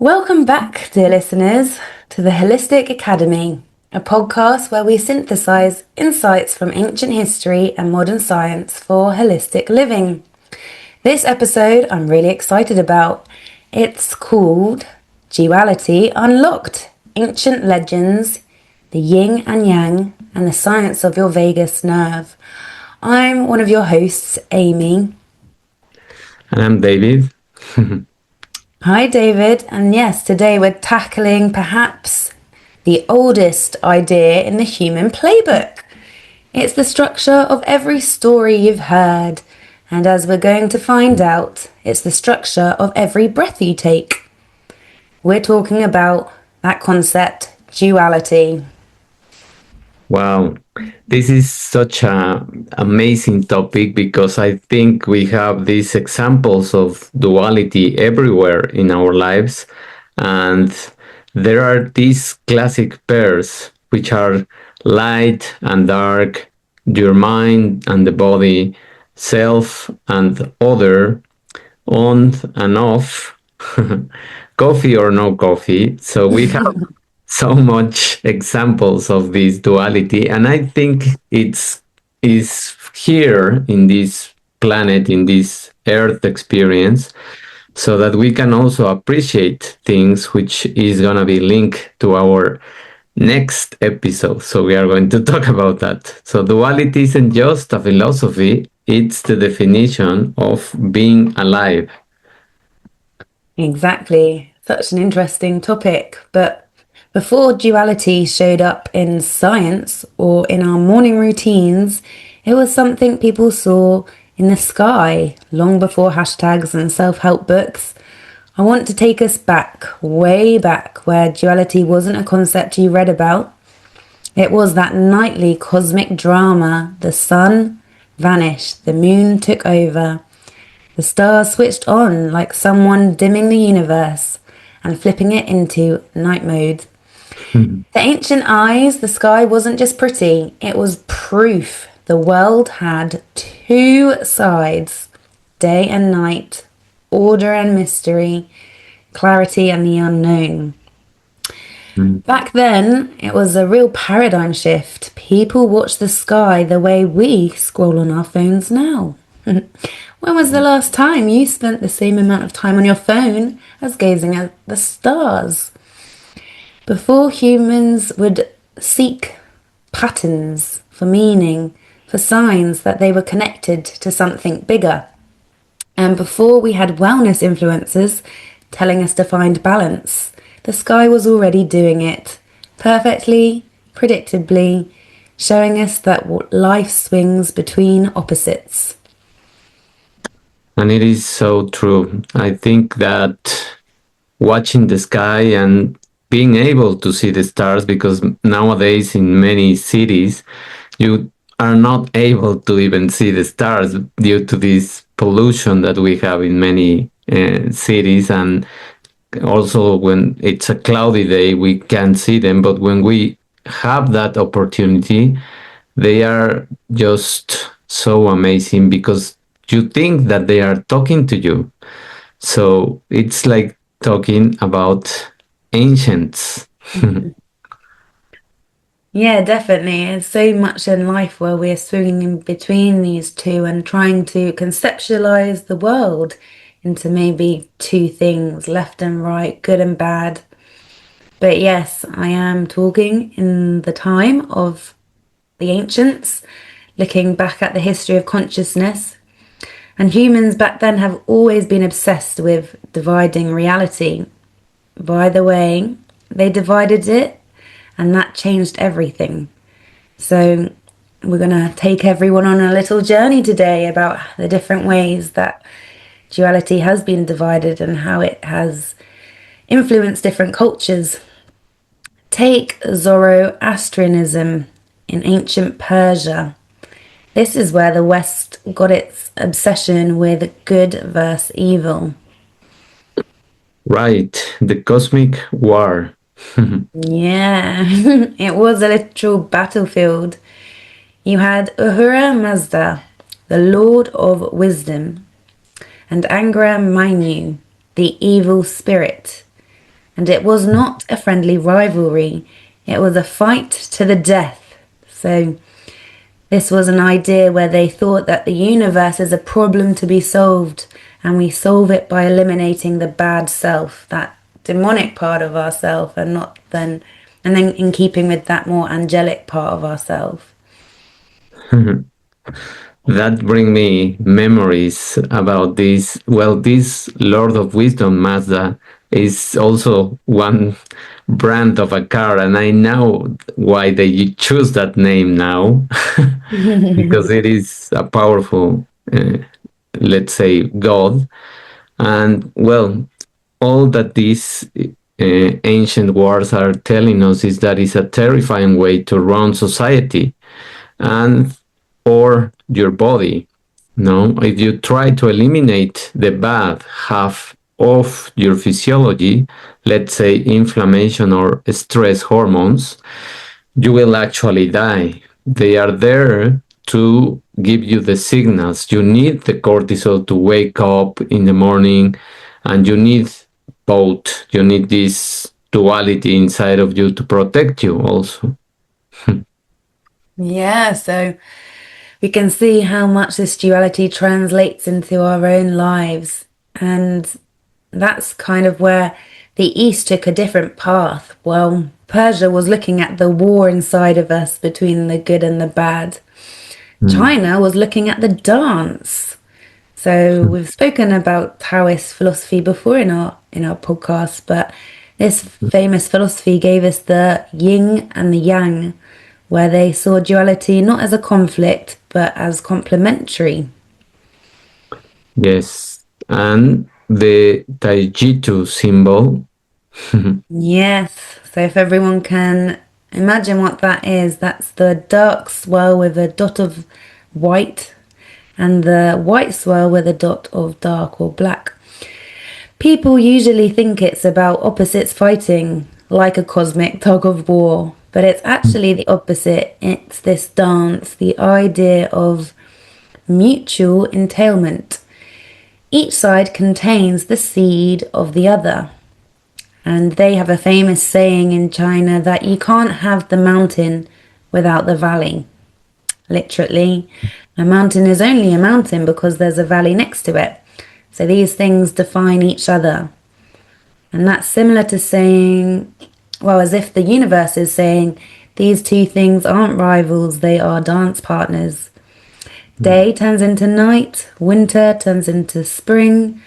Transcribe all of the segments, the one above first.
Welcome back, dear listeners, to the Holistic Academy, a podcast where we synthesize insights from ancient history and modern science for holistic living. This episode I'm really excited about. It's called Duality Unlocked, Ancient Legends, the Yin and Yang, and the Science of Your Vagus Nerve. I'm one of your hosts, Amy. And I'm David. Hi, David. And yes, today we're tackling perhaps the oldest idea in the human playbook. It's the structure of every story you've heard. And as we're going to find out, it's the structure of every breath you take. We're talking about that concept, duality. Wow, this is such an amazing topic because I think we have these examples of duality everywhere in our lives. And there are these classic pairs, which are light and dark, your mind and the body, self and other, on and off, coffee or no coffee. So we have so much examples of this duality, and I think it's is here in this planet, in this earth experience, so that we can also appreciate things, which is going to be linked to our next episode. So we are going to talk about that. So duality isn't just a philosophy, it's the definition of being alive. Exactly. Such an interesting topic. But before duality showed up in science or in our morning routines, it was something people saw in the sky long before hashtags and self-help books. I want to take us back, way back, where duality wasn't a concept you read about. It was that nightly cosmic drama. The sun vanished, the moon took over. The stars switched on like someone dimming the universe and flipping it into night mode. Mhm. The ancient eyes, the sky wasn't just pretty, it was proof the world had two sides, day and night, order and mystery, clarity and the unknown. Back then, it was a real paradigm shift. People watched the sky the way we scroll on our phones now. When was the last time you spent the same amount of time on your phone as gazing at the stars? Before humans would seek patterns for meaning, for signs that they were connected to something bigger. And before we had wellness influencers telling us to find balance, the sky was already doing it perfectly, predictably, showing us that life swings between opposites. And it is so true. I think that watching the sky and being able to see the stars, because nowadays in many cities you are not able to even see the stars due to this pollution that we have in many cities. And also when it's a cloudy day we can't see them, but when we have that opportunity they are just so amazing because you think that they are talking to you. So it's like talking about ancients. Yeah, definitely. There's so much in life where we're swinging in between these two and trying to conceptualize the world into maybe two things, left and right, good and bad. But yes, I am talking in the time of the ancients, looking back at the history of consciousness. And humans back then have always been obsessed with dividing reality. By the way, they divided it and that changed everything. So we're going to take everyone on a little journey today about the different ways that duality has been divided and how it has influenced different cultures. Take Zoroastrianism in ancient Persia. This is where the West got its obsession with good versus evil. Right, the cosmic war. Yeah, it was a literal battlefield. You had Ahura Mazda, the Lord of Wisdom, and Angra Mainyu, the evil spirit. And it was not a friendly rivalry, it was a fight to the death. So, this was an idea where they thought that the universe is a problem to be solved, and we solve it by eliminating the bad self, that demonic part of ourself, and then in keeping with that more angelic part of ourself. That bring me memories about this. Well, this Lord of Wisdom Mazda is also one brand of a car, and I know why they choose that name now, because it is a powerful, let's say, God. And well, all that these ancient wars are telling us is that it's a terrifying way to run society and or your body. No, if you try to eliminate the bad half of your physiology, let's say inflammation or stress hormones, you will actually die. They are there to give you the signals. You need the cortisol to wake up in the morning, and you need both. You need this duality inside of you to protect you also. Yeah, so we can see how much this duality translates into our own lives. And that's kind of where the East took a different path. Well, Persia was looking at the war inside of us between the good and the bad. Mm. China was looking at the dance. So we've spoken about Taoist philosophy before in our podcast, but this famous philosophy gave us the yin and the yang, where they saw duality not as a conflict but as complementary. Yes, and the Taijitu symbol. Yes. So if everyone can imagine what that is, that's the dark swirl with a dot of white and the white swirl with a dot of dark or black. People usually think it's about opposites fighting, like a cosmic tug of war, but it's actually the opposite. It's this dance, the idea of mutual entailment. Each side contains the seed of the other. And they have a famous saying in China that you can't have the mountain without the valley. Literally, a mountain is only a mountain because there's a valley next to it. So these things define each other. And that's similar to saying, well, as if the universe is saying, these two things aren't rivals, they are dance partners. Day turns into night, winter turns into spring,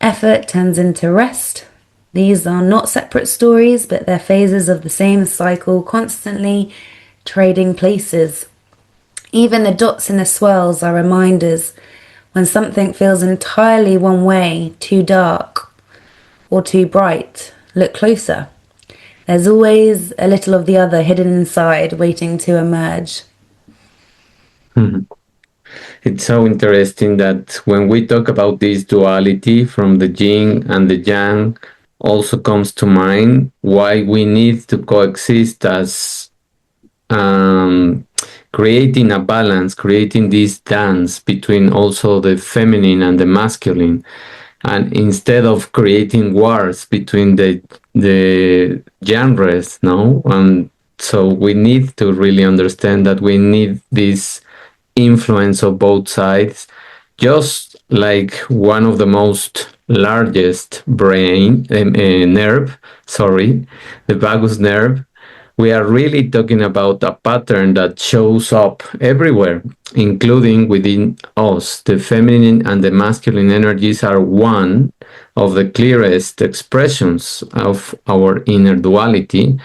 effort turns into rest. These are not separate stories, but they're phases of the same cycle, constantly trading places. Even the dots in the swirls are reminders when something feels entirely one way, too dark or too bright. Look closer. There's always a little of the other hidden inside, waiting to emerge. It's so interesting that when we talk about this duality from the yin and the yang, also comes to mind why we need to coexist as um, creating a balance, creating this dance between also the feminine and the masculine, and instead of creating wars between the genres, no, and so we need to really understand that we need this influence of both sides, just like one of the most largest brain nerve, sorry, the vagus nerve. We are really talking about a pattern that shows up everywhere, including within us. The feminine and the masculine energies are one of the clearest expressions of our inner duality,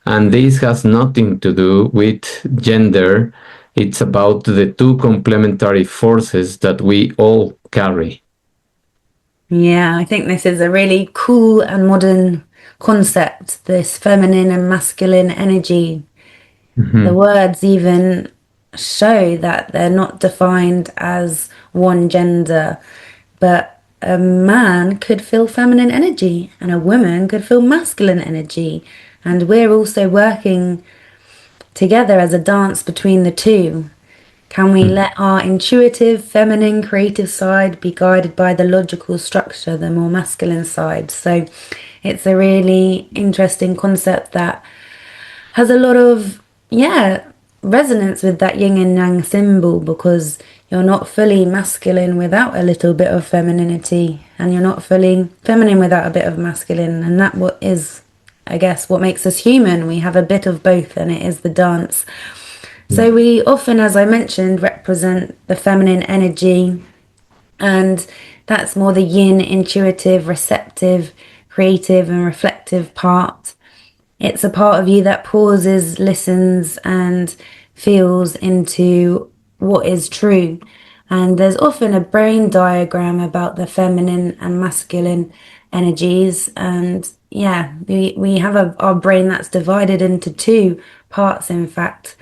and this has nothing to do with gender. It's about the two complementary forces that we all carry. Yeah, I think this is a really cool and modern concept, this feminine and masculine energy. The Mhm. words even show that they're not defined as one gender, but a man could feel feminine energy and a woman could feel masculine energy. And we're also working together as a dance between the two. Can we let our intuitive, feminine, creative side be guided by the logical structure, the more masculine side? So It's a really interesting concept that has a lot of, yeah, resonance with that yin and yang symbol because you're not fully masculine without a little bit of femininity, and you're not fully feminine without a bit of masculine. And that what is, I guess, what makes us human. We have a bit of both, and it is the dance. So we often, as I mentioned, represent the feminine energy, and that's more the yin, intuitive, receptive, creative, and reflective part. It's a part of you that pauses, listens, and feels into what is true. And there's often a brain diagram about the feminine and masculine energies. And yeah, we have our brain that's divided into two parts, in fact.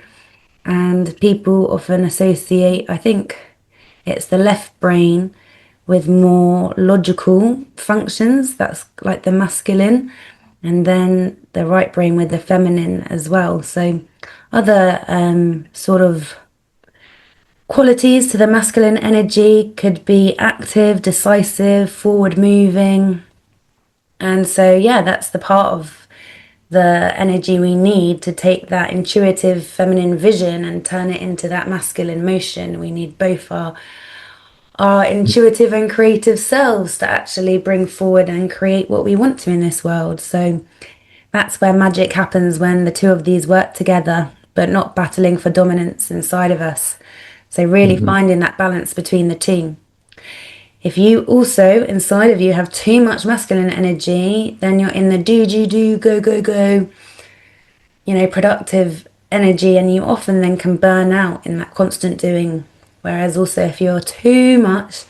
And people often associate, I think it's the left brain with more logical functions. That's like the masculine, and then the right brain with the feminine as well. So, other sort of qualities to the masculine energy could be active, decisive, forward moving. And so, yeah, that's the part of the energy we need to take that intuitive feminine vision and turn it into that masculine motion. We need both our intuitive and creative selves to actually bring forward and create what we want to in this world. So that's where magic happens, when the two of these work together, but not battling for dominance inside of us. So really Mhm. finding that balance between the two. If you also inside of you have too much masculine energy, then you're in the do, go, go, go, productive energy, and you often then can burn out in that constant doing. Whereas also, if you're too much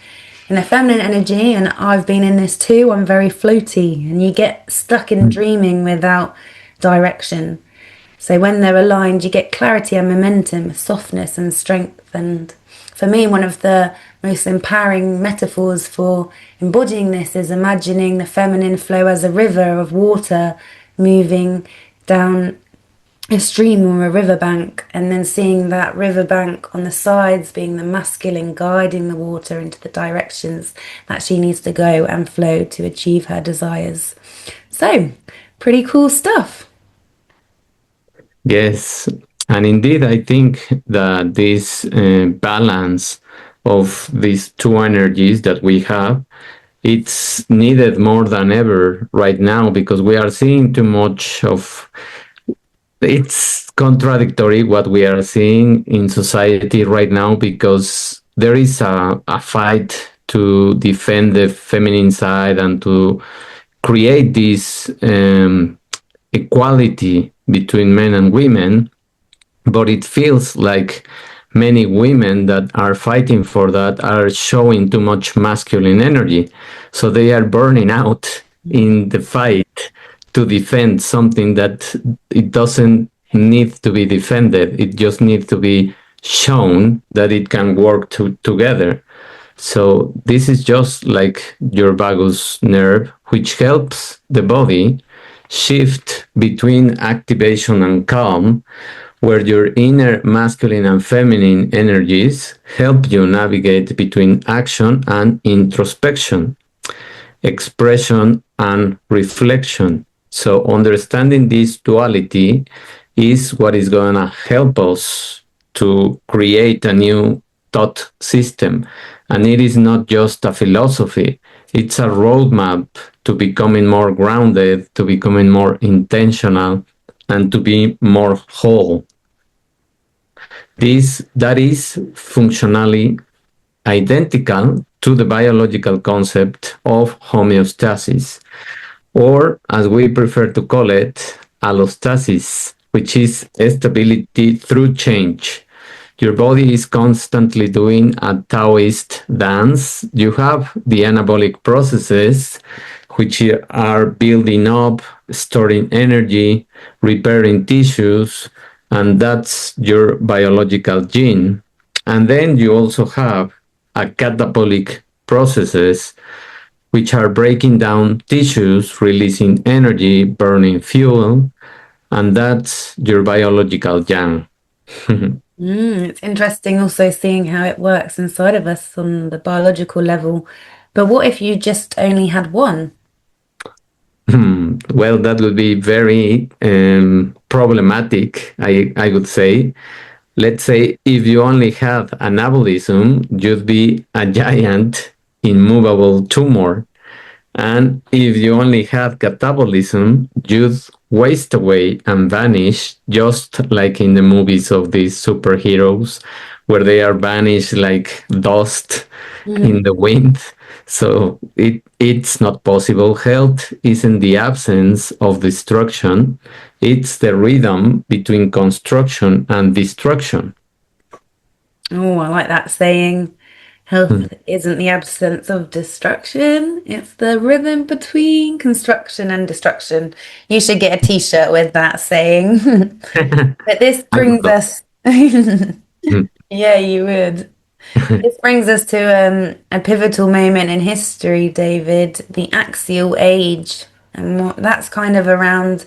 in the feminine energy, and I've been in this too, I'm very floaty, and you get stuck in dreaming without direction. So when they're aligned, you get clarity and momentum, softness and strength. And for me, one of the most empowering metaphors for embodying this is imagining the feminine flow as a river of water moving down a stream or a riverbank, and then seeing that riverbank on the sides being the masculine guiding the water into the directions that she needs to go and flow to achieve her desires. So, pretty cool stuff. Yes, and indeed, I think that this balance of these two energies that we have, it's needed more than ever right now because we are seeing too much of. It's contradictory what we are seeing in society right now because there is a fight to defend the feminine side and to create this equality between men and women, but it feels like many women that are fighting for that are showing too much masculine energy. So they are burning out in the fight to defend something that it doesn't need to be defended. It just needs to be shown that it can work together. So this is just like your vagus nerve, which helps the body shift between activation and calm, where your inner masculine and feminine energies help you navigate between action and introspection, expression and reflection. So understanding this duality is what is going to help us to create a new thought system. And it is not just a philosophy, it's a roadmap to becoming more grounded, to becoming more intentional, and to be more whole. This that is functionally identical to the biological concept of homeostasis, or as we prefer to call it, allostasis, which is stability through change. Your body is constantly doing a Taoist dance. You have the anabolic processes, which are building up, storing energy, repairing tissues, and that's your biological gene. And then you also have a catabolic processes, which are breaking down tissues, releasing energy, burning fuel, and that's your biological yang. It's interesting also seeing how it works inside of us on the biological level. But what if you just only had one? Well, that would be very problematic, I would say. Let's say if you only have anabolism, you'd be a giant, immovable tumor. And if you only have catabolism, you'd waste away and vanish, just like in the movies of these superheroes, where they are vanished like dust in the wind. So it's not possible. Health isn't the absence of destruction, it's the rhythm between construction and destruction. Oh, I like that saying. Health isn't the absence of destruction, it's the rhythm between construction and destruction. You should get a t-shirt with that saying. But this I would brings love. us, yeah, you would. This brings us to a pivotal moment in history, David, the axial age. And that's kind of around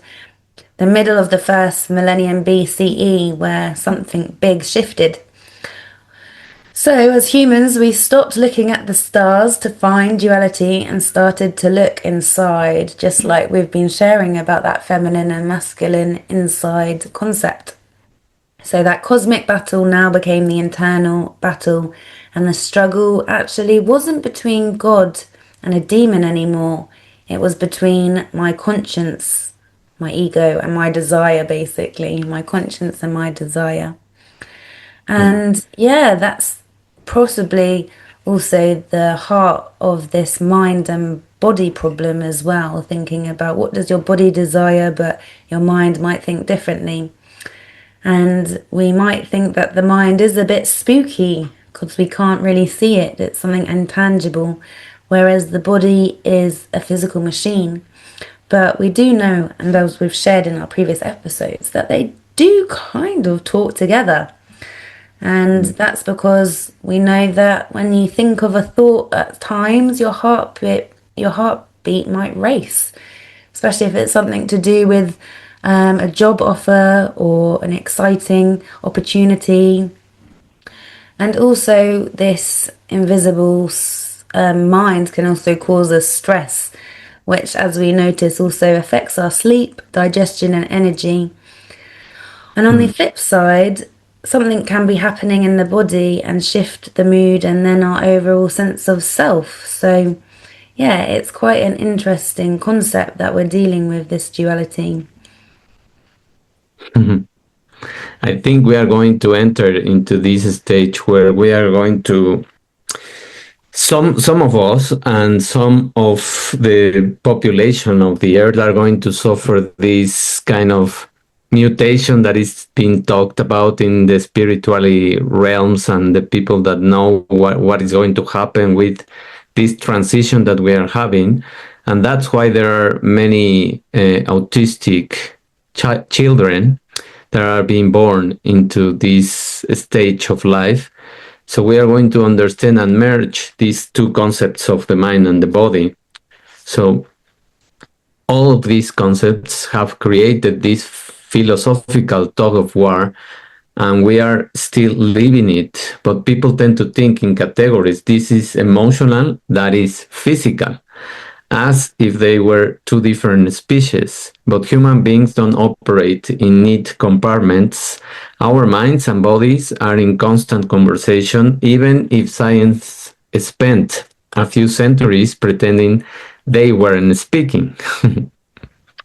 the middle of the first millennium BCE, where something big shifted. So, as humans, we stopped looking at the stars to find duality and started to look inside, just like we've been sharing about that feminine and masculine inside concept. So, that cosmic battle now became the internal battle, and the struggle actually wasn't between God and a demon anymore. It was between my conscience, my ego, and my desire, basically, my conscience and my desire. And yeah, that's possibly also the heart of this mind and body problem as well, thinking about what does your body desire, but your mind might think differently. And we might think that the mind is a bit spooky because we can't really see it, it's something intangible, whereas the body is a physical machine. But we do know, and as we've shared in our previous episodes, that they do kind of talk together. And that's because we know that when you think of a thought at times, your heartbeat might race, especially if it's something to do with a job offer or an exciting opportunity. And also, this invisible mind can also cause us stress, which, as we notice, also affects our sleep, digestion, and energy. And on the flip side, something can be happening in the body and shift the mood and then our overall sense of self. So, yeah, it's quite an interesting concept that we're dealing with this duality. I think we are going to enter into this stage where we are going to some of us and some of the population of the earth are going to suffer this kind of mutation that is being talked about in the spirituality realms, and the people that know what is going to happen with this transition that we are having. And that's why there are many autistic children that are being born into this stage of life. So we are going to understand and merge these two concepts of the mind and the body. So all of these concepts have created this philosophical tug of war, and we are still living it. But people tend to think in categories. This is emotional, that is physical, as if they were two different species. But human beings don't operate in neat compartments. Our minds and bodies are in constant conversation, even if science spent a few centuries pretending they weren't speaking.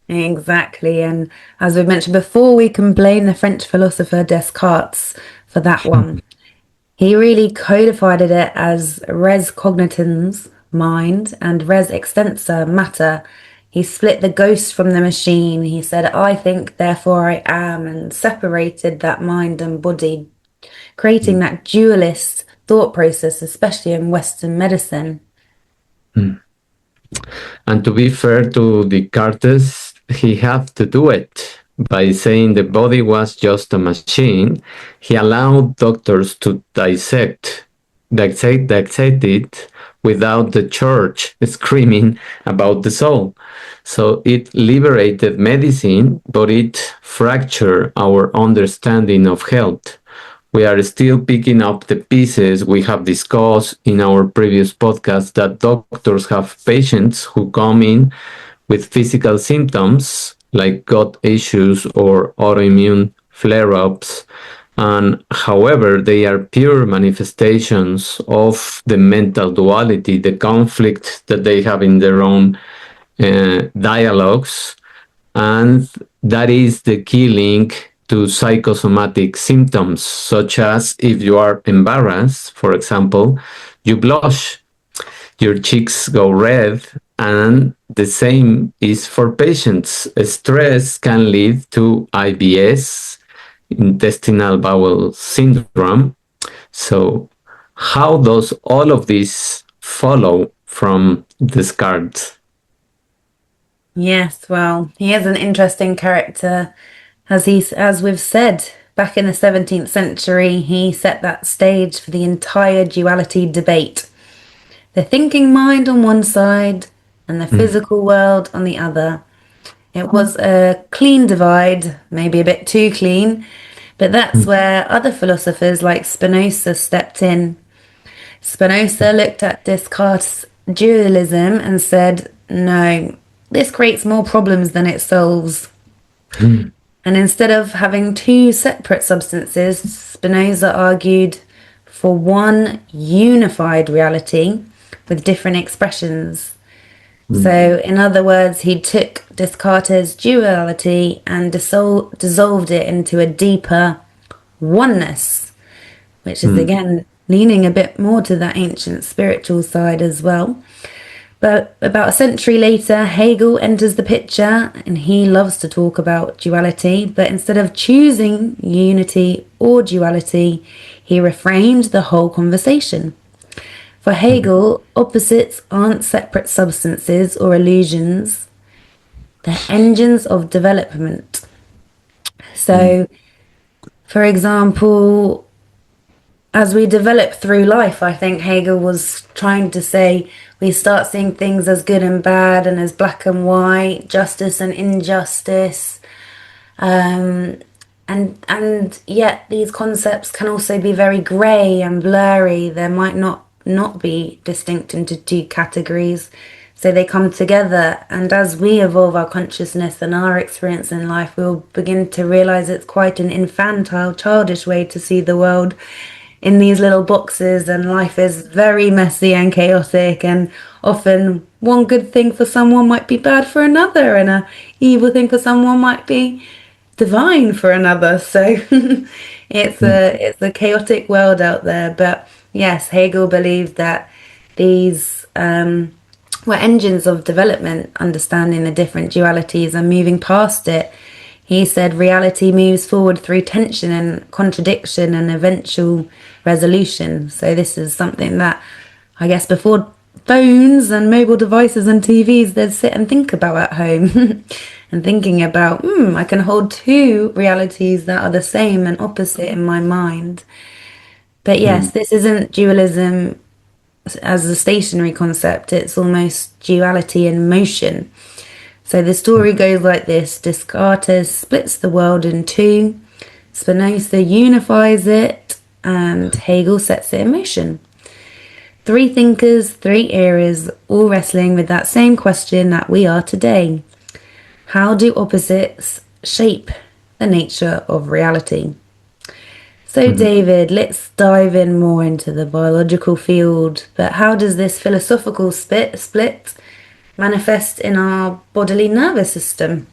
Exactly. And as we mentioned before, we can blame the French philosopher Descartes for that one. He really codified it as res cognitans, mind, and res extensa, matter. He split the ghost from the machine. He said, I think, therefore I am, and separated that mind and body, creating that dualist thought process, especially in Western medicine. And to be fair to Descartes, he had to do it by saying the body was just a machine. He allowed doctors to dissect it without the church screaming about the soul. So it liberated medicine, but it fractured our understanding of health. We are still picking up the pieces. We have discussed in our previous podcast that doctors have patients who come in with physical symptoms like gut issues or autoimmune flare ups. And however, they are pure manifestations of the mental duality, the conflict that they have in their own dialogues. And that is the key link to psychosomatic symptoms, such as if you are embarrassed, for example, you blush, your cheeks go red, and the same is for patients. Stress can lead to IBS, intestinal bowel syndrome. So, how does all of this follow from Descartes? Yes, well, he is an interesting character. As we've said, back in the 17th century, he set that stage for the entire duality debate. The thinking mind on one side and the Mm, physical world on the other. It was a clean divide, maybe a bit too clean, but that's mm, where other philosophers like Spinoza stepped in. Spinoza looked at Descartes' dualism and said, no, this creates more problems than it solves. mm, And instead of having two separate substances, Spinoza argued for one unified reality with different expressions. mm, So, in other words, he took Descartes' duality and dissolved it into a deeper oneness, which is mm, again leaning a bit more to that ancient spiritual side as well. But about a century later, Hegel enters the picture and he loves to talk about duality. But instead of choosing unity or duality, he reframed the whole conversation. For Hegel, opposites aren't separate substances or illusions, they're engines of development. mm, So, for example, as we develop through life, I think Hegel was trying to say we start seeing things as good and bad and as black and white, justice and injustice. Um, and yet these concepts can also be very grey and blurry. There might not be distinct into two categories. So they come together, and as we evolve our consciousness and our experience in life, we'll begin to realize it's quite an infantile, childish way to see the world in these little boxes, and life is very messy and chaotic, and often one good thing for someone might be bad for another, and a evil thing for someone might be divine for another. So mm, it's a chaotic world out there. But yes, Hegel believed that these were engines of development, understanding the different dualities and moving past it. He said reality moves forward through tension and contradiction and eventual resolution. So this is something that I guess before phones and mobile devices and TVs, they'd sit and think about at home and thinking about, I can hold two realities that are the same and opposite in my mind. But yes, mm, this isn't dualism as a stationary concept, it's almost duality in motion. So the story goes like this: Descartes splits the world in two, Spinoza unifies it, and Hegel sets it in motion. Three thinkers, three eras, all wrestling with that same question that we are today. How do opposites shape the nature of reality? So, mm. David, let's dive in more into the biological field. But how does this philosophical split manifest in our bodily nervous system?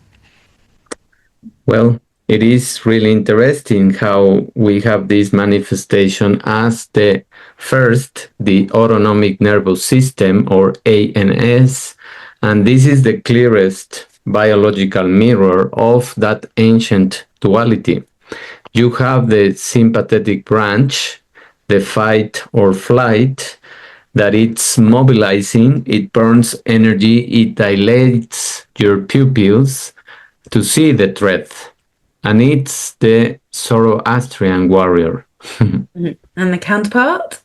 Well, it is really interesting how we have this manifestation as the first, the autonomic nervous system or ANS, and this is the clearest biological mirror of that ancient duality. You have the sympathetic branch, the fight or flight, that it's mobilizing, it burns energy, it dilates your pupils to see the threat. And it's the Zoroastrian warrior. Mhm. And the counterpart?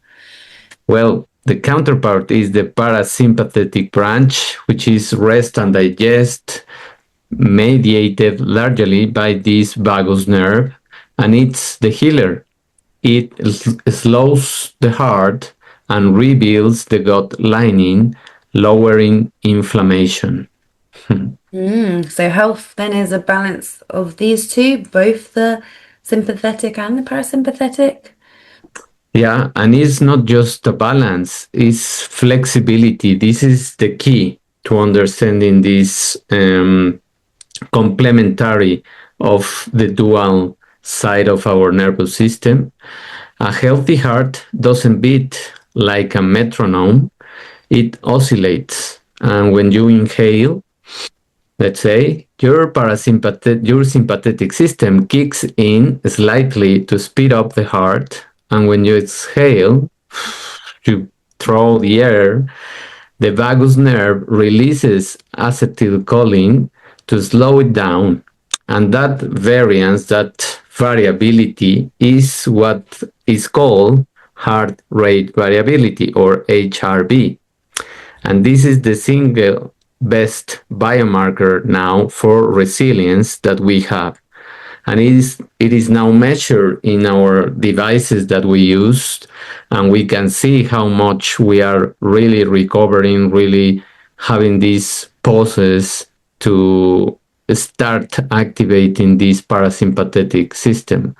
Well, the counterpart is the parasympathetic branch, which is rest and digest, mediated largely by this vagus nerve, and it's the healer. It slows the heart and rebuilds the gut lining, lowering inflammation. So health then is a balance of these two, both the sympathetic and the parasympathetic. Yeah, and it's not just a balance, it's flexibility. This is the key to understanding this complementary of the dual side of our nervous system. A healthy heart doesn't beat like a metronome, it oscillates. And when you inhale, let's say, your sympathetic system kicks in slightly to speed up the heart, and when you exhale, you throw the air, the vagus nerve releases acetylcholine to slow it down. And that variance, that variability, is what is called heart rate variability, or HRV. And this is the single best biomarker now for resilience that we have. And it is now measured in our devices that we use, and we can see how much we are really recovering, really having these pauses to start activating this parasympathetic system.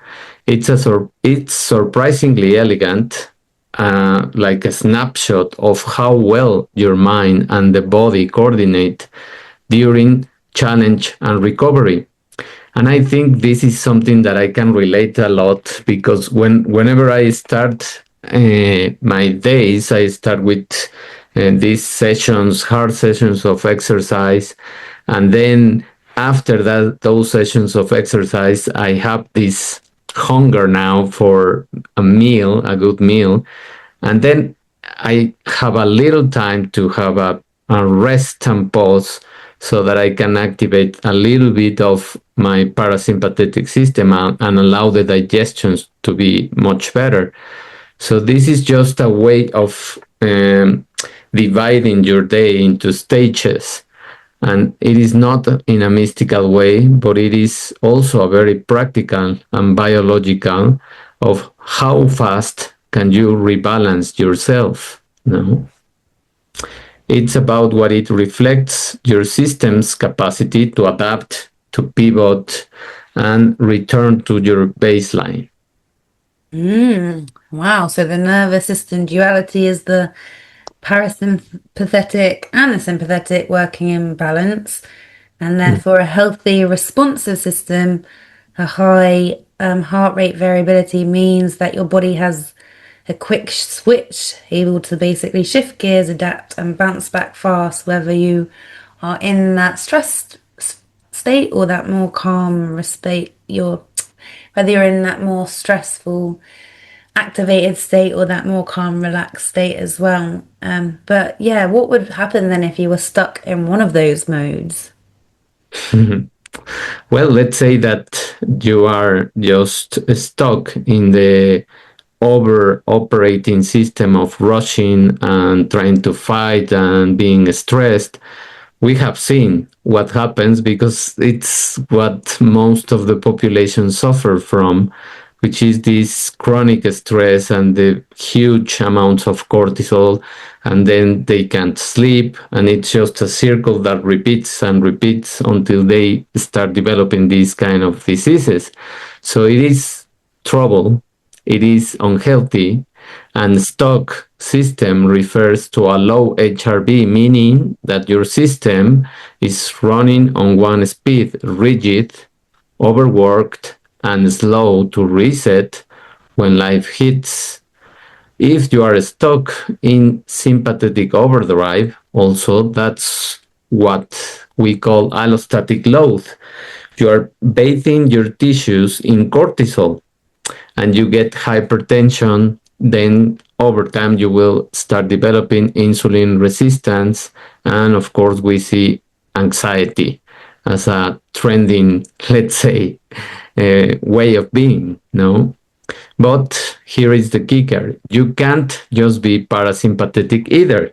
It's surprisingly elegant, like a snapshot of how well your mind and the body coordinate during challenge and recovery. And I think this is something that I can relate a lot, because whenever I start my days, I start with these sessions, hard sessions of exercise, and then after that, those sessions of exercise, I have this hunger now for a meal, a good meal, and then I have a little time to have a rest and pause, so that I can activate a little bit of my parasympathetic system, and allow the digestions to be much better. So this is just a way of dividing your day into stages. And it is not in a mystical way, but it is also a very practical and biological of how fast can you rebalance yourself. No? It's about what it reflects your system's capacity to adapt, to pivot, and return to your baseline. Wow. So the nervous system duality is the parasympathetic and the sympathetic working in balance, and therefore a healthy responsive system, a high heart rate variability means that your body has a quick switch, able to basically shift gears, adapt, and bounce back fast, whether you are in that stressed state or that more calm state. Whether you're in that more stressful activated state or that more calm, relaxed state as well. But yeah, what would happen then if you were stuck in one of those modes? Well, let's say that you are just stuck in the over operating system of rushing and trying to fight and being stressed. We have seen what happens, because it's what most of the population suffer from, which is this chronic stress and the huge amounts of cortisol, and then they can't sleep, and it's just a circle that repeats and repeats until they start developing these kind of diseases. So it is trouble, it is unhealthy, and stuck system refers to a low HRV, meaning that your system is running on one speed, rigid, overworked, and slow to reset when life hits. If you are stuck in sympathetic overdrive, also that's what we call allostatic load. You are bathing your tissues in cortisol, and you get hypertension. Then over time you will start developing insulin resistance, and of course we see anxiety as a trending, let's say, way of being. No, but here is the kicker: you can't just be parasympathetic either.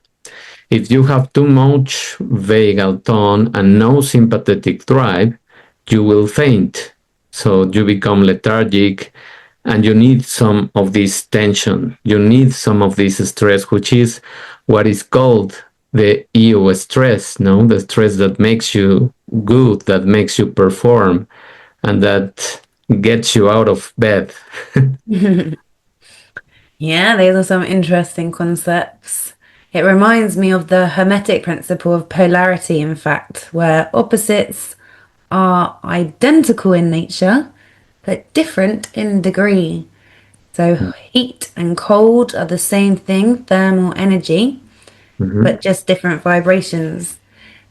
If you have too much vagal tone and no sympathetic drive, you will faint. So you become lethargic, and you need some of this tension. You need some of this stress, which is what is called the ego stress, no, the stress that makes you good, that makes you perform, and that gets you out of bed. Yeah, those are some interesting concepts. It reminds me of the Hermetic principle of polarity, in fact, where opposites are identical in nature, but different in degree. So, heat and cold are the same thing, thermal energy, Mhm. but just different vibrations.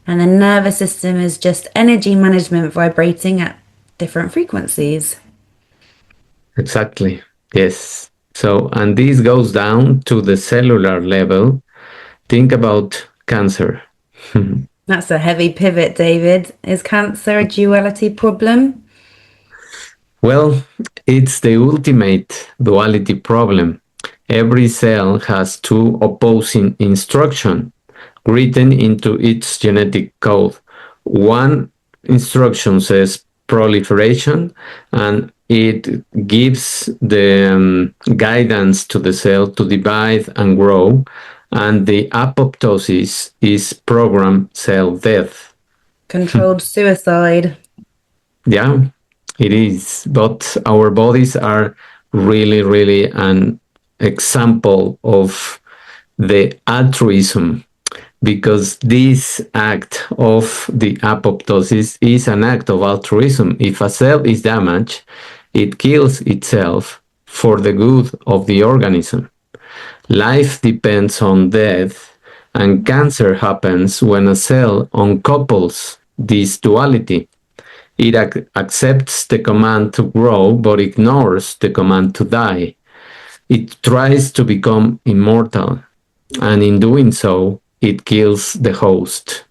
And the nervous system is just energy management vibrating at different frequencies. Exactly. Yes. So, and this goes down to the cellular level. Think about cancer. That's a heavy pivot, David. Is cancer a duality problem? Well, it's the ultimate duality problem. Every cell has two opposing instructions written into its genetic code. One instruction says proliferation, and it gives the guidance to the cell to divide and grow, and the apoptosis is programmed cell death. Controlled suicide. Yeah, it is. But our bodies are really, really an example of the altruism, because this act of the apoptosis is an act of altruism. If a cell is damaged, it kills itself for the good of the organism. Life depends on death, and cancer happens when a cell uncouples this duality. It accepts the command to grow but ignores the command to die. It tries to become immortal, and in doing so, it kills the host.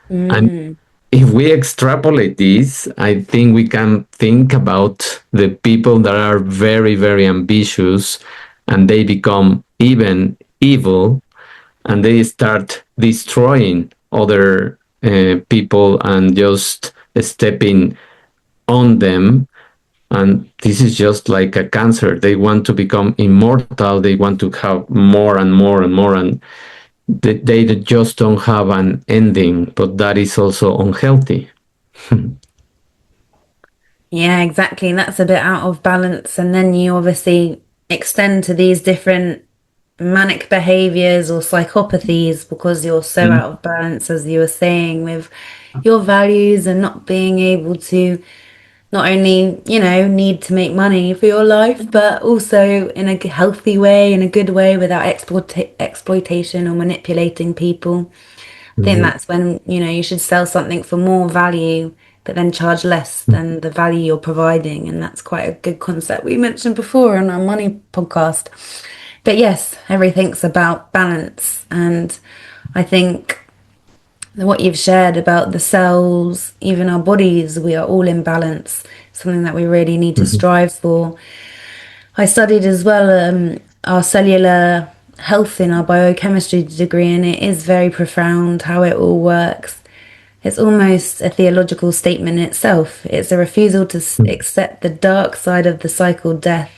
And Mm. if we extrapolate this, I think we can think about the people that are very, very ambitious and they become even evil and they start destroying other people and just stepping on them. And this is just like a cancer. They want to become immortal. They want to have more and more and more. And they just don't have an ending, but that is also unhealthy. Yeah, exactly. That's a bit out of balance. And then you obviously extend to these different manic behaviors or psychopathies because you're so Mm. out of balance, as you were saying, with your values and not being able to not only, need to make money for your life, but also in a healthy way, in a good way, without exploitation or manipulating people. I think Mhm. that's when, you should sell something for more value, but then charge less than the value you're providing. And that's quite a good concept we mentioned before on our money podcast. But yes, everything's about balance. And I think what you've shared about the cells, even our bodies, we are all in balance, something that we really need to Mhm. strive for. I studied as well our cellular health in our biochemistry degree, and it is very profound how it all works. It's almost a theological statement in itself. It's a refusal to accept the dark side of the cycle death,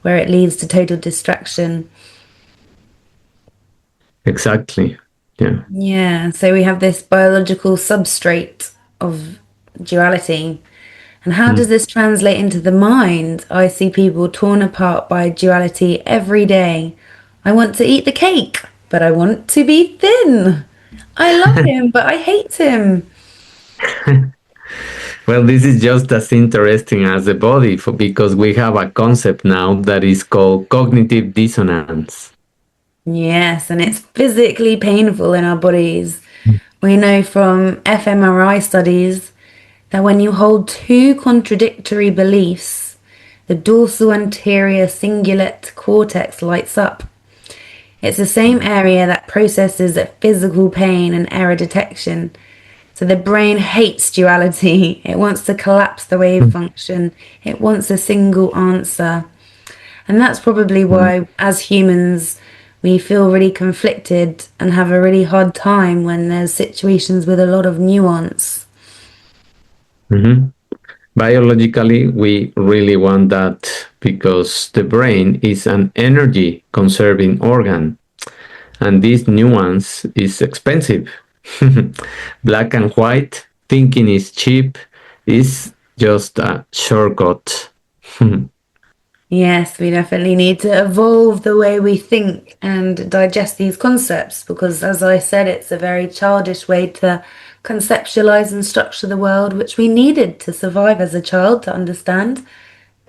where it leads to total distraction. Exactly. Yeah. Yeah, so we have this biological substrate of duality. And how does Mm. this translate into the mind? I see people torn apart by duality every day. I want to eat the cake, but I want to be thin. I love him, but I hate him. Well, this is just as interesting as the body because we have a concept now that is called cognitive dissonance. Yes, and it's physically painful in our bodies. We know from fMRI studies that when you hold two contradictory beliefs, the dorsal anterior cingulate cortex lights up. It's the same area that processes physical pain and error detection. So the brain hates duality. It wants to collapse the wave function. It wants a single answer. And that's probably why, as humans, we feel really conflicted and have a really hard time when there's situations with a lot of nuance. Mhm. Biologically, we really want that because the brain is an energy conserving organ. And this nuance is expensive. Black and white, thinking is cheap, is just a shortcut. Yes, we definitely need to evolve the way we think and digest these concepts because, as I said, it's a very childish way to conceptualize and structure the world, which we needed to survive as a child to understand.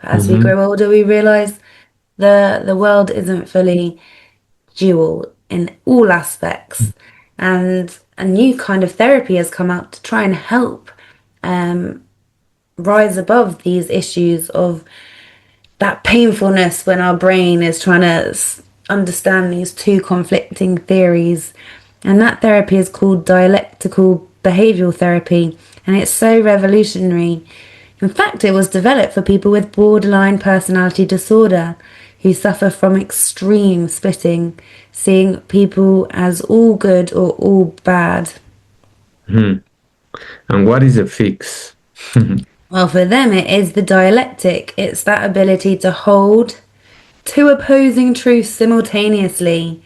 But as we Mhm. grow older, we realize the world isn't fully dual in all aspects, and a new kind of therapy has come out to try and help rise above these issues of that painfulness when our brain is trying to understand these two conflicting theories. And that therapy is called dialectical behavioral therapy, and it's so revolutionary. In fact, it was developed for people with borderline personality disorder who suffer from extreme splitting, seeing people as all good or all bad. Mhm. And what is a fix? Well, for them, it is the dialectic. It's that ability to hold two opposing truths simultaneously.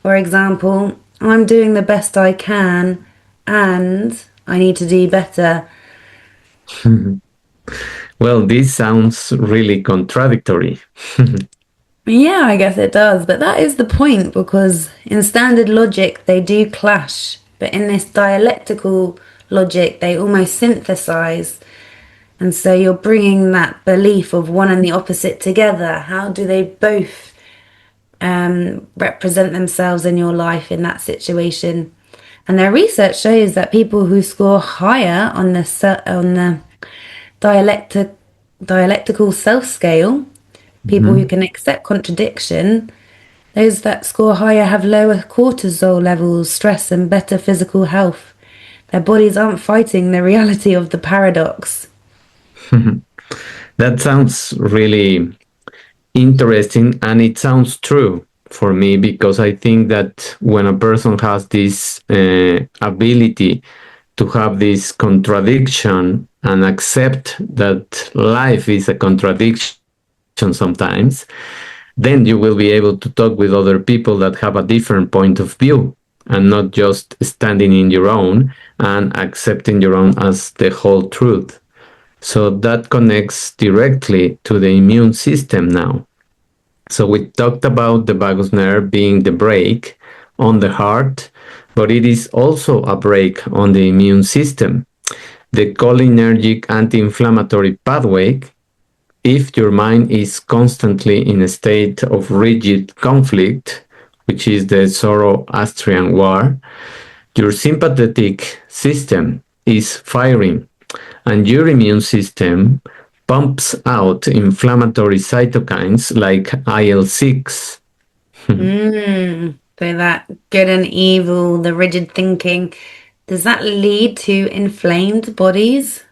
For example, I'm doing the best I can and I need to do better. Well, this sounds really contradictory. Yeah, I guess it does, but that is the point because in standard logic they do clash, but in this dialectical logic they almost synthesize. And so you're bringing that belief of one and the opposite together. How do they both represent themselves in your life in that situation? And their research shows that people who score higher on the dialectic, dialectical self scale, people who Mhm. can accept contradiction, those that score higher have lower cortisol levels, stress, and better physical health. Their bodies aren't fighting the reality of the paradox. That sounds really interesting, and it sounds true for me because I think that when a person has this ability to have this contradiction and accept that life is a contradiction sometimes, then you will be able to talk with other people that have a different point of view and not just standing in your own and accepting your own as the whole truth. So that connects directly to the immune system now. So we talked about the vagus nerve being the brake on the heart, but it is also a brake on the immune system. The cholinergic anti-inflammatory pathway, if your mind is constantly in a state of rigid conflict, which is the Zoroastrian war, your sympathetic system is firing and your immune system pumps out inflammatory cytokines like IL-6. So that good and evil, the rigid thinking, does that lead to inflamed bodies?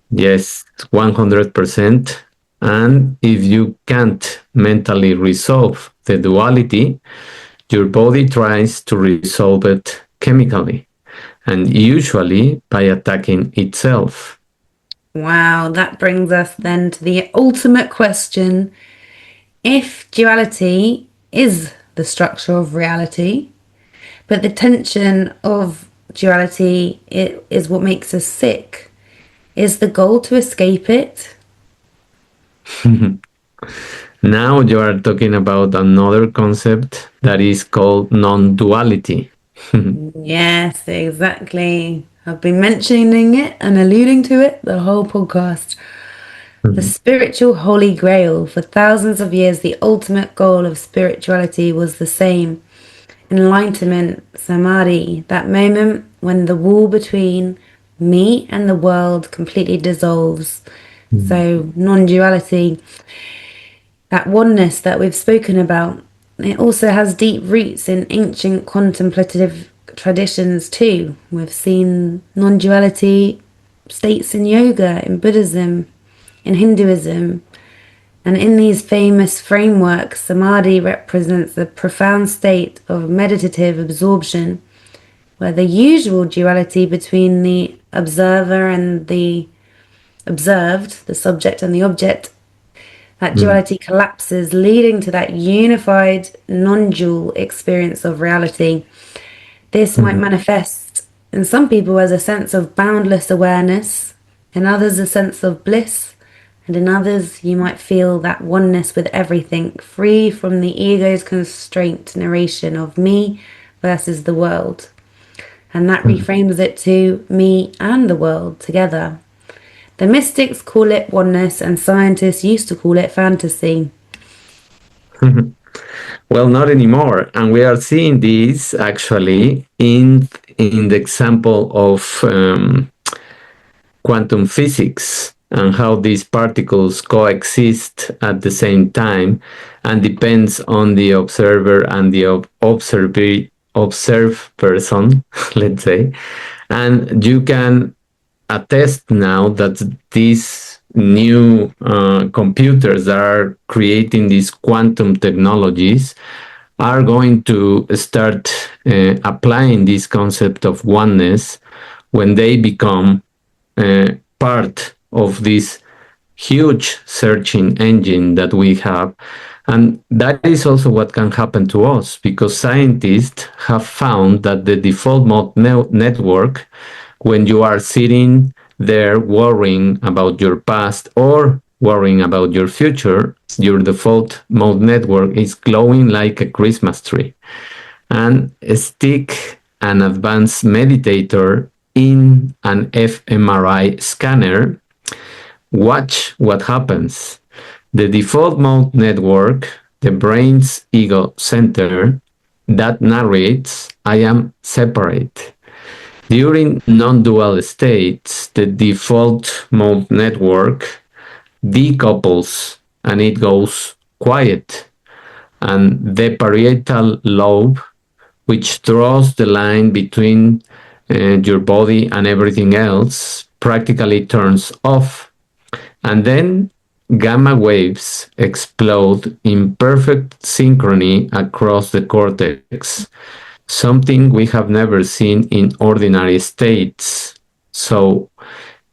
Yes, 100%. And if you can't mentally resolve the duality, your body tries to resolve it chemically, and usually by attacking itself. Wow, that brings us then to the ultimate question. If duality is the structure of reality, but the tension of duality is what makes us sick, is the goal to escape it? Now you are talking about another concept that is called non-duality. Yes, exactly. I've been mentioning it and alluding to it the whole podcast. The spiritual holy grail. For thousands of years, the ultimate goal of spirituality was the same: enlightenment, samadhi, that moment when the wall between me and the world completely dissolves. So, non duality, that oneness that we've spoken about, it also has deep roots in ancient contemplative traditions too. We've seen non duality states in yoga, in Buddhism, in Hinduism. And in these famous frameworks, samadhi represents a profound state of meditative absorption, where the usual duality between the observer and the observed, the subject and the object, That Mm. duality collapses, leading to that unified, non-dual experience of reality. This might Mhm. manifest in some people as a sense of boundless awareness, in others, a sense of bliss, and in others, you might feel that oneness with everything, free from the ego's constraint narration of me versus the world. And that Mhm. reframes it to me and the world together. The mystics call it oneness, and scientists used to call it fantasy. Well, not anymore, and we are seeing this actually in the example of quantum physics and how these particles coexist at the same time and depends on the observer and the observed person, let's say. And you can attest now that these new computers that are creating these quantum technologies are going to start applying this concept of oneness when they become part of this huge searching engine that we have. And that is also what can happen to us because scientists have found that the default mode network, when you are sitting there worrying about your past or worrying about your future, your default mode network is glowing like a Christmas tree. And stick an advanced meditator in an fMRI scanner. Watch what happens. The default mode network, the brain's ego center, that narrates I am separate. During non dual states, the default mode network decouples and it goes quiet. And the parietal lobe, which draws the line between your body and everything else, practically turns off. And then gamma waves explode in perfect synchrony across the cortex, something we have never seen in ordinary states. So,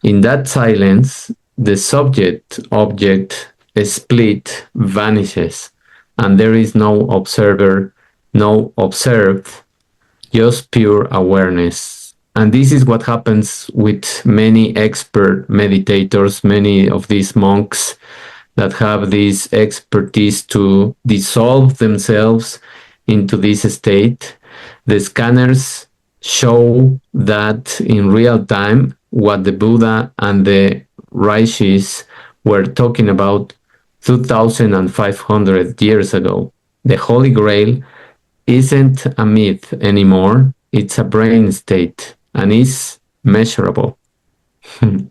in that silence, the subject object split vanishes, and there is no observer, no observed, just pure awareness. And this is what happens with many expert meditators, many of these monks that have this expertise to dissolve themselves into this state. The scanners show that in real time what the Buddha and the rishis were talking about 2500 years ago. The Holy Grail isn't a myth anymore, it's a brain state and is measurable. And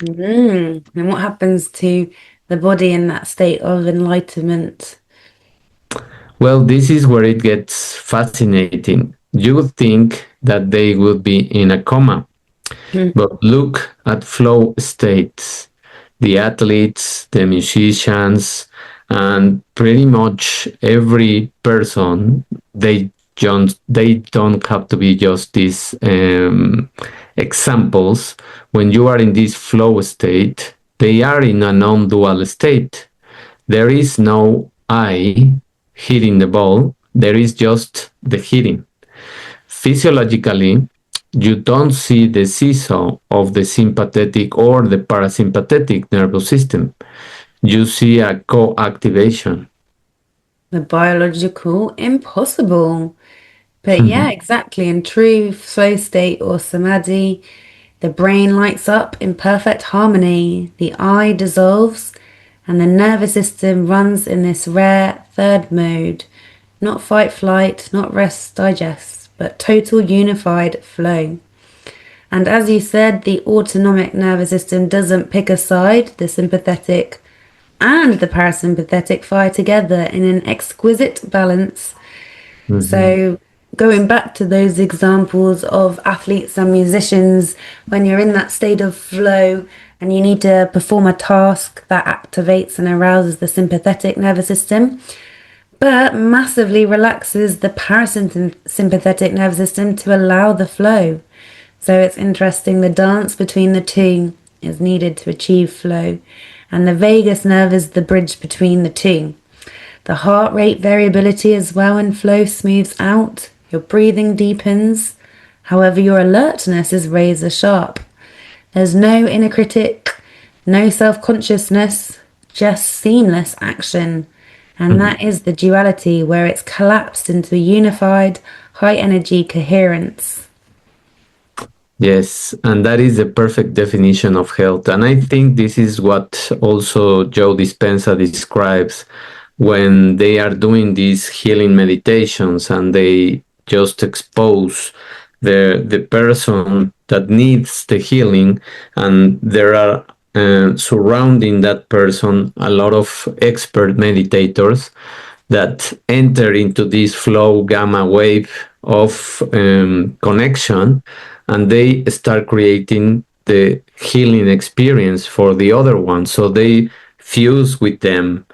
what happens to the body in that state of enlightenment? Well, this is where it gets fascinating. You would think that they would be in a coma, but look at flow states. The athletes, the musicians, and pretty much every person, they don't have to be just these examples. When you are in this flow state, they are in a non-dual state. There is no I hitting the ball, there is just the hitting. Physiologically, you don't see the seesaw of the sympathetic or the parasympathetic nervous system. You see a co activation. The biological impossible. But yeah, exactly. In true flow state or samadhi, the brain lights up in perfect harmony, the eye dissolves, and the nervous system runs in this rare third mode. Not fight, flight, not rest, digest, but total unified flow. And as you said, the autonomic nervous system doesn't pick a side. The sympathetic and the parasympathetic fire together in an exquisite balance. Mhm. So, going back to those examples of athletes and musicians, when you're in that state of flow and you need to perform a task that activates and arouses the sympathetic nervous system, but massively relaxes the parasympathetic nervous system to allow the flow. So it's interesting, the dance between the two is needed to achieve flow. and the vagus nerve is the bridge between the two. The heart rate variability as well in flow smooths out, your breathing deepens, however, your alertness is razor sharp. There's no inner critic, no self consciousness, just seamless action. And that is the duality where it's collapsed into a unified, high energy coherence. Yes, and that is the perfect definition of health. And I think this is what also Joe Dispenza describes when they are doing these healing meditations and they just expose the person that needs the healing, and there are surrounding that person a lot of expert meditators that enter into this flow gamma wave of connection, and they start creating the healing experience for the other one. So they fuse with them.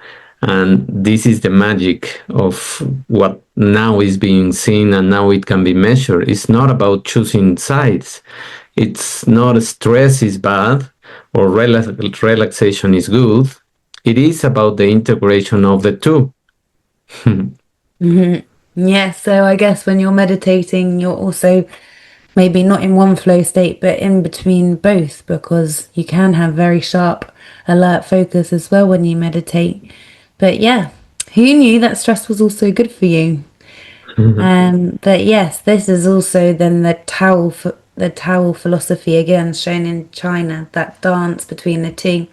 And this is the magic of what now is being seen and now it can be measured. It's not about choosing sides. It's not stress is bad or relaxation is good. It is about the integration of the two. Yeah, so I guess when you're meditating, you're also maybe not in one flow state, but in between both, because you can have very sharp, alert focus as well when you meditate. But yeah, who knew that stress was also good for you? But yes, this is also then the Tao philosophy again shown in China, that dance between the two.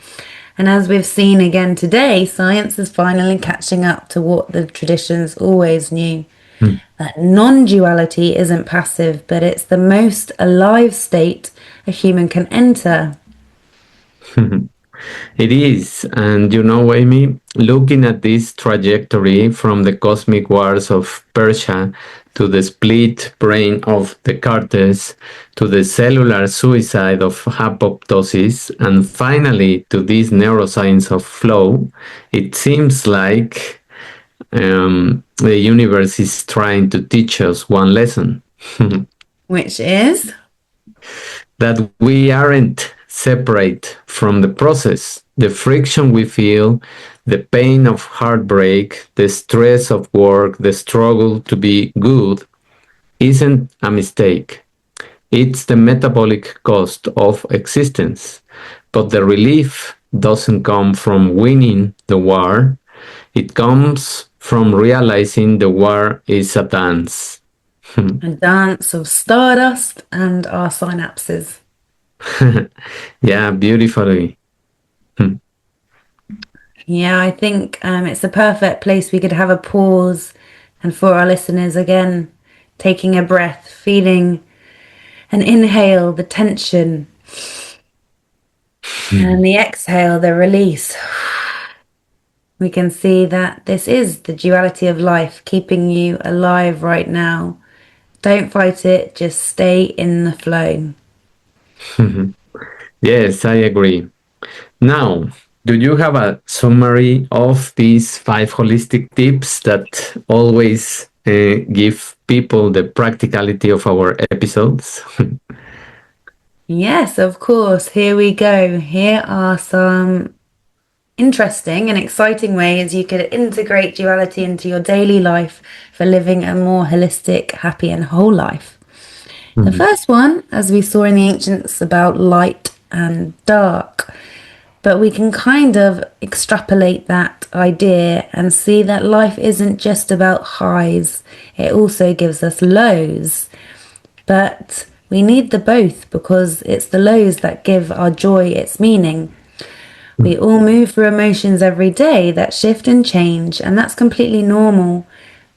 And as we've seen again today, science is finally catching up to what the traditions always knew. That non-duality isn't passive, but it's the most alive state a human can enter. It is. And you know, Amy, looking at this trajectory from the cosmic wars of Persia to the split brain of Descartes to the cellular suicide of apoptosis and finally to this neuroscience of flow, it seems like the universe is trying to teach us one lesson. Which is? That we aren't separate from the process. The friction we feel, the pain of heartbreak, the stress of work, the struggle to be good isn't a mistake. It's the metabolic cost of existence. But the relief doesn't come from winning the war, it comes from realizing the war is a dance. A dance of stardust and our synapses. Yeah, beautifully. Yeah, I think it's a perfect place we could have a pause and for our listeners again, taking a breath, feeling an inhale, the tension, and the exhale, the release. We can see that this is the duality of life, keeping you alive right now. Don't fight it, just stay in the flow. Yes, I agree. Now, do you have a summary of these 5 holistic tips that always give people the practicality of our episodes? Yes, of course. Here we go. Here are some interesting and exciting ways you could integrate duality into your daily life for living a more holistic, happy, and whole life. The first one, as we saw in the ancients, about light and dark. But we can kind of extrapolate that idea and see that life isn't just about highs, it also gives us lows. But we need the both because it's the lows that give our joy its meaning. We all move through emotions every day that shift and change, and that's completely normal.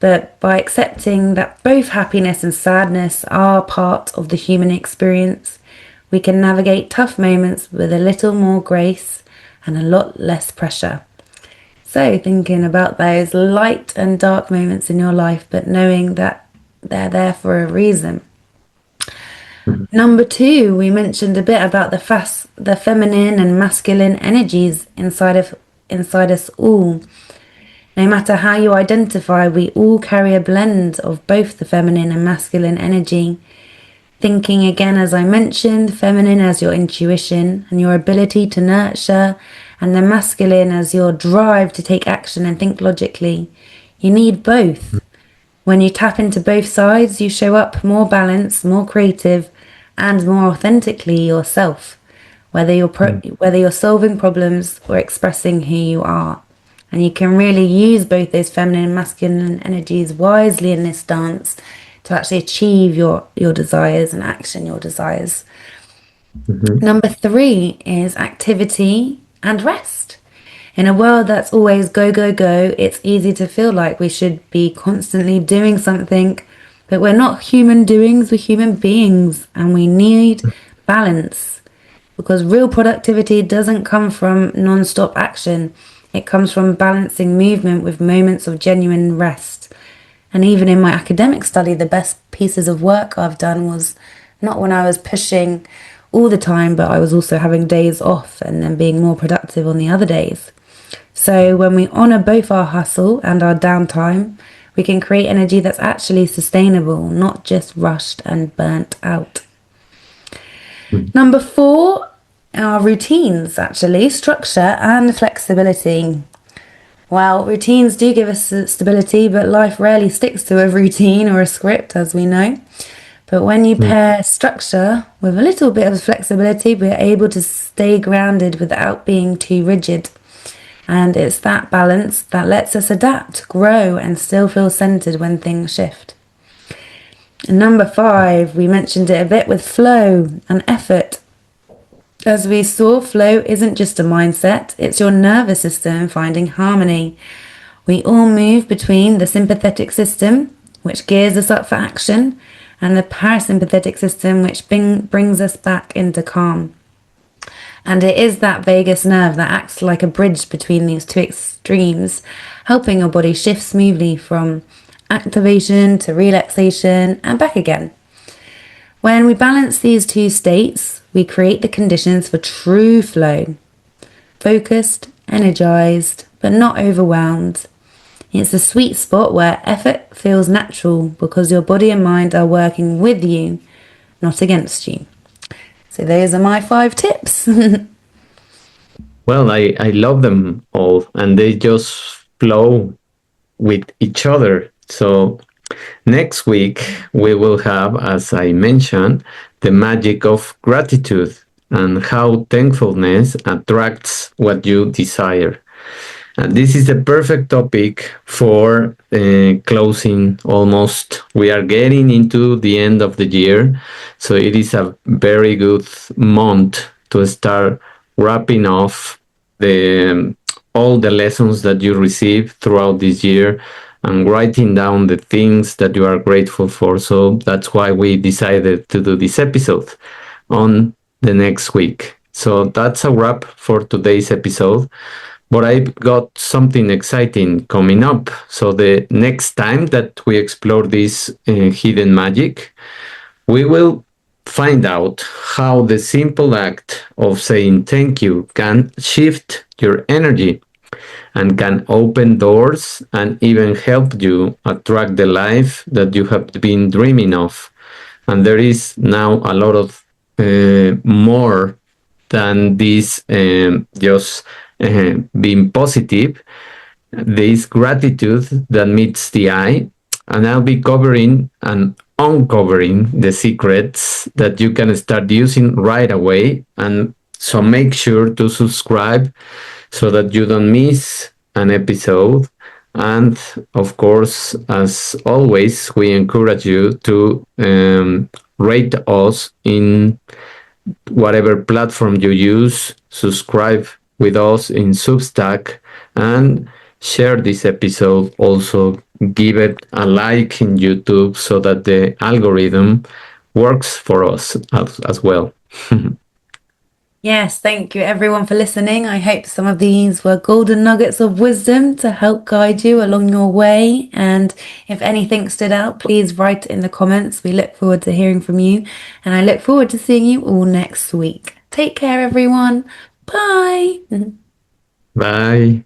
But by accepting that both happiness and sadness are part of the human experience, we can navigate tough moments with a little more grace and a lot less pressure. So thinking about those light and dark moments in your life, but knowing that they're there for a reason. Number 2, we mentioned a bit about the feminine and masculine energies inside us all. No matter how you identify, we all carry a blend of both the feminine and masculine energy. Thinking again, as I mentioned, feminine as your intuition and your ability to nurture and the masculine as your drive to take action and think logically. You need both. When you tap into both sides, you show up more balanced, more creative, and more authentically yourself, whether you're solving problems or expressing who you are. And you can really use both those feminine and masculine energies wisely in this dance to actually achieve your desires and action your desires. Mhm. Number three is activity and rest. In a world that's always go, go, go, it's easy to feel like we should be constantly doing something, but we're not human doings, we're human beings, and we need balance because real productivity doesn't come from non stop action, it comes from balancing movement with moments of genuine rest. And even in my academic study, the best pieces of work I've done was not when I was pushing all the time, but I was also having days off and then being more productive on the other days. So when we honor both our hustle and our downtime, we can create energy that's actually sustainable, not just rushed and burnt out. Number four are routines, actually, structure and flexibility. Well, routines do give us stability, but life rarely sticks to a routine or a script, as we know. But when you pair structure with a little bit of flexibility, we're able to stay grounded without being too rigid. And it's that balance that lets us adapt, grow, and still feel centered when things shift. And number five, we mentioned it a bit with flow and effort. As we saw, flow isn't just a mindset, it's your nervous system finding harmony. We all move between the sympathetic system, which gears us up for action, and the parasympathetic system, which brings us back into calm. And it is that vagus nerve that acts like a bridge between these two extremes, helping your body shift smoothly from activation to relaxation and back again. When we balance these two states, we create the conditions for true flow. Focused, energized, but not overwhelmed. It's the sweet spot where effort feels natural because your body and mind are working with you, not against you. So those are my 5 tips. Well, I love them all, and they just flow with each other. So next week, we will have, as I mentioned, the magic of gratitude and how thankfulness attracts what you desire. And this is the perfect topic for closing almost. We are getting into the end of the year, so it is a very good month to start wrapping off the all the lessons that you received throughout this year and writing down the things that you are grateful for. So that's why we decided to do this episode on the next week. So that's a wrap for today's episode. But I've got something exciting coming up. So the next time that we explore this hidden magic, we will find out how the simple act of saying thank you can shift your energy and can open doors and even help you attract the life that you have been dreaming of. And there is now a lot of more than this just being positive, this gratitude that meets the eye. And I'll be covering and uncovering the secrets that you can start using right away. And so make sure to subscribe so that you don't miss an episode. And of course, as always, we encourage you to rate us in whatever platform you use, subscribe with us in Substack, and share this episode. Also, give it a like in YouTube so that the algorithm works for us as well. Yes, thank you everyone for listening. I hope some of these were golden nuggets of wisdom to help guide you along your way. And if anything stood out, please write it in the comments. We look forward to hearing from you, and I look forward to seeing you all next week. Take care, everyone. Bye. Bye.